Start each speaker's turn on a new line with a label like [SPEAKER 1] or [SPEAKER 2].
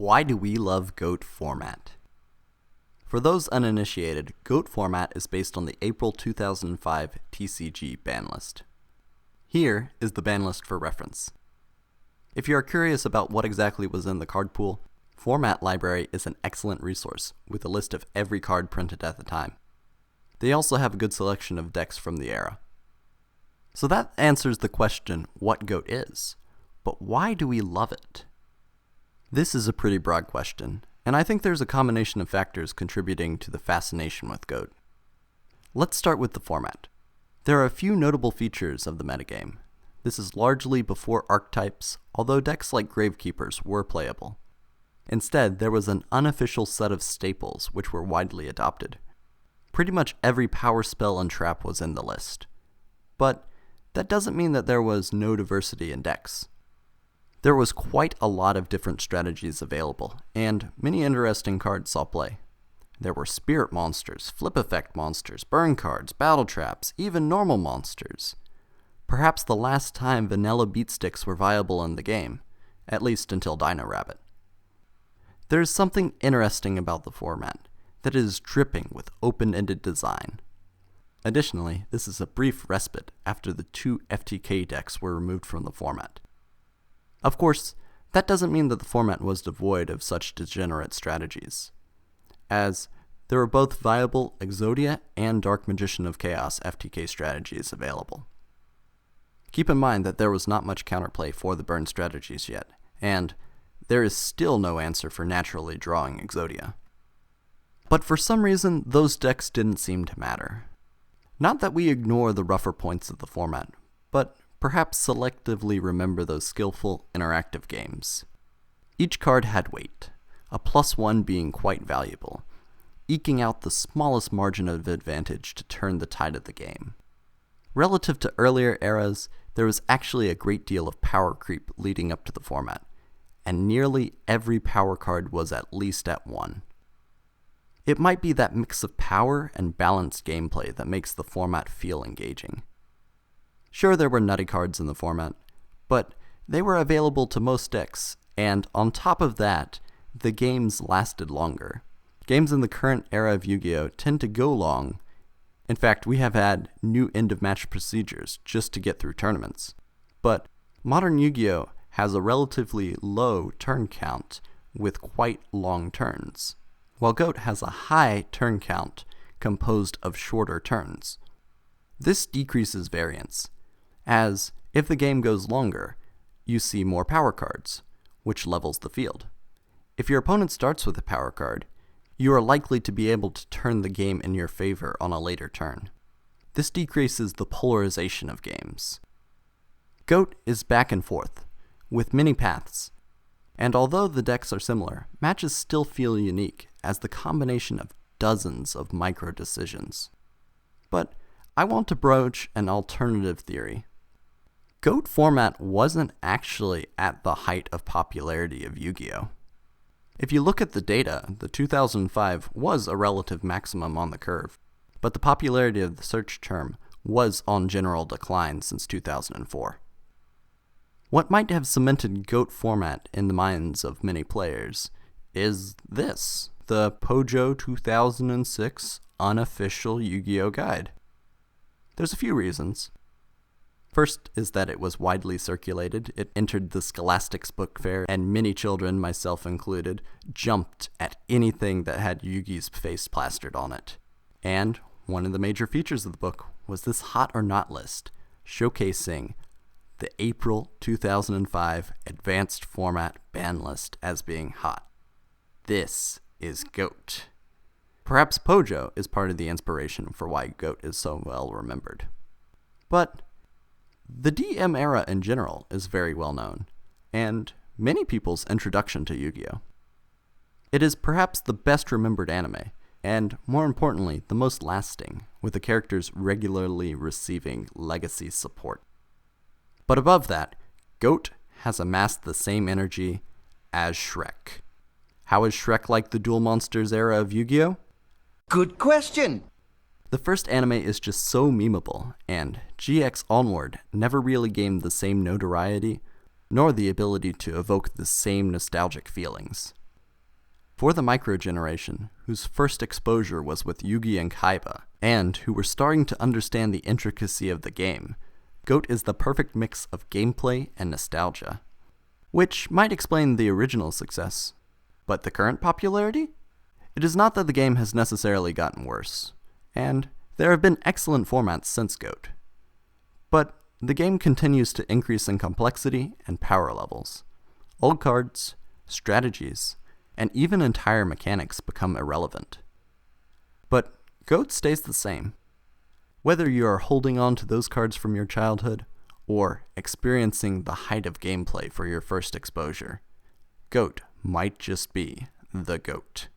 [SPEAKER 1] Why do we love GOAT format? For those uninitiated, GOAT format is based on the April 2005 TCG ban list. Here is the ban list for reference. If you are curious about what exactly was in the card pool, Format Library is an excellent resource with a list of every card printed at the time. They also have a good selection of decks from the era. So that answers the question what GOAT is, but why do we love it? This is a pretty broad question, and I think there's a combination of factors contributing to the fascination with GOAT. Let's start with the format. There are a few notable features of the metagame. This is largely before archetypes, although decks like Gravekeepers were playable. Instead, there was an unofficial set of staples which were widely adopted. Pretty much every power spell and trap was in the list. But that doesn't mean that there was no diversity in decks. There was quite a lot of different strategies available, and many interesting cards saw play. There were spirit monsters, flip effect monsters, burn cards, battle traps, even normal monsters. Perhaps the last time vanilla beatsticks were viable in the game, at least until Dino Rabbit. There is something interesting about the format, that it is dripping with open-ended design. Additionally, this is a brief respite after the two FTK decks were removed from the format. Of course, that doesn't mean that the format was devoid of such degenerate strategies, as there were both viable Exodia and Dark Magician of Chaos FTK strategies available. Keep in mind that there was not much counterplay for the burn strategies yet, and there is still no answer for naturally drawing Exodia. But for some reason, those decks didn't seem to matter. Not that we ignore the rougher points of the format, but perhaps selectively remember those skillful, interactive games. Each card had weight, a +1 being quite valuable, eking out the smallest margin of advantage to turn the tide of the game. Relative to earlier eras, there was actually a great deal of power creep leading up to the format, and nearly every power card was at least at 1. It might be that mix of power and balanced gameplay that makes the format feel engaging. Sure, there were nutty cards in the format, but they were available to most decks, and on top of that, the games lasted longer. Games in the current era of Yu-Gi-Oh! Tend to go long. In fact, we have had new end-of-match procedures just to get through tournaments. But modern Yu-Gi-Oh! Has a relatively low turn count with quite long turns, while GOAT has a high turn count composed of shorter turns. This decreases variance, as if the game goes longer, you see more power cards, which levels the field. If your opponent starts with a power card, you are likely to be able to turn the game in your favor on a later turn. This decreases the polarization of games. GOAT is back and forth, with many paths, and although the decks are similar, matches still feel unique as the combination of dozens of micro decisions. But I want to broach an alternative theory. GOAT format wasn't actually at the height of popularity of Yu-Gi-Oh! If you look at the data, the 2005 was a relative maximum on the curve, but the popularity of the search term was on general decline since 2004. What might have cemented GOAT format in the minds of many players is this, the Pojo 2006 unofficial Yu-Gi-Oh! Guide. There's a few reasons. First is that it was widely circulated. It entered the Scholastics book fair, and many children, myself included, jumped at anything that had Yugi's face plastered on it. And one of the major features of the book was this hot or not list, showcasing the April 2005 advanced format ban list as being hot. This is GOAT. Perhaps Pojo is part of the inspiration for why GOAT is so well remembered. But the DM era in general is very well known, and many people's introduction to Yu-Gi-Oh! It is perhaps the best remembered anime, and more importantly, the most lasting, with the characters regularly receiving legacy support. But above that, GOAT has amassed the same energy as Shrek. How is Shrek like the Duel Monsters era of Yu-Gi-Oh?
[SPEAKER 2] Good question!
[SPEAKER 1] The first anime is just so memeable, and GX onward never really gained the same notoriety, nor the ability to evoke the same nostalgic feelings. For the micro generation, whose first exposure was with Yugi and Kaiba, and who were starting to understand the intricacy of the game, GOAT is the perfect mix of gameplay and nostalgia. Which might explain the original success. But the current popularity? It is not that the game has necessarily gotten worse, and there have been excellent formats since GOAT. But the game continues to increase in complexity and power levels. Old cards, strategies, and even entire mechanics become irrelevant. But GOAT stays the same. Whether you are holding on to those cards from your childhood, or experiencing the height of gameplay for your first exposure, GOAT might just be the GOAT.